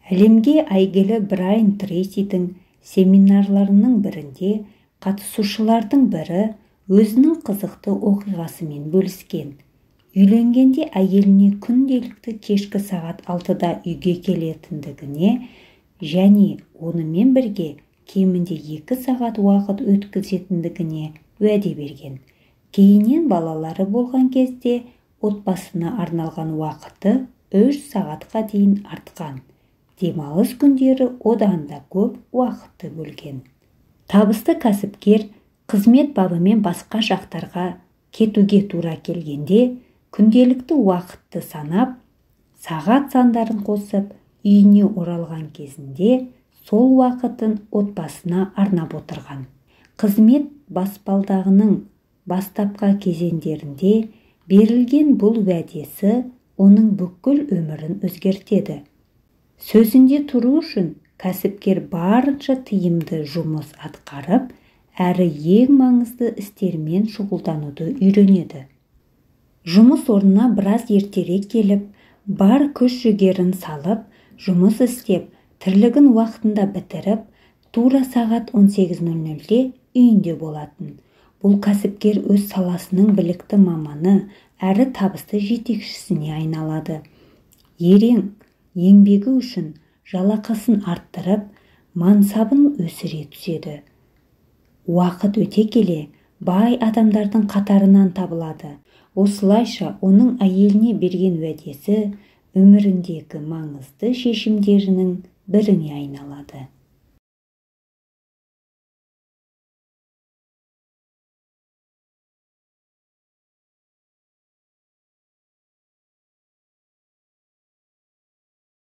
Әлемге әйгілі Брайан Трейсидің семинарларының бірінде қатысушылардың бірі өзінің қызықты оқиғасымен бөліскен. Үйленгенде әйеліне күнделікті кешкі сағат 6-да үйге келетіндігіне және онымен бірге кемінде 2 сағат уақыт өткізетіндігіне уәде берген. Кейіннен балалары болған кезде отбасына арналған уақыты 3 сағатқа дейін артқан. Демалыс күндері одан да көп уақытты бөлген. Табысты кәсіпкер қызмет бабымен басқа жақтарға кетуге тура келгенде, күнделікті уақытты санап, сағат сандарын қосып, үйіне оралған кезінде сол уақытын отбасына арнап отырған. Қызмет баспалдағының бастапқы кезеңдерінде берілген бұл уәдесі оның бүкіл өмірін өзгертеді. Сөзінде тұру үшін кәсіпкер барынша тиімді жұмыс атқарып, әрі ең маңызды істермен шұғылдануды үйренеді. Жұмыс орнына біраз ертерек келіп, бар күш-жігерін салып, жұмыс істеп, тірлігін уақытында бітіріп, тура сағат 18:00-де үйінде болатын. Бұл кәсіпкер өз саласының білікті маманы, әрі табысты жетекшісіне айналады. Ерең еңбегі үшін жалақысын арттырып, мансабын өсіре түседі. Уақыт өте келе, бай адамдардың қатарынан табылады. Осылайша оның әйеліне берген уәдесі өміріндегі маңызды шешімдерінің біріне айналады.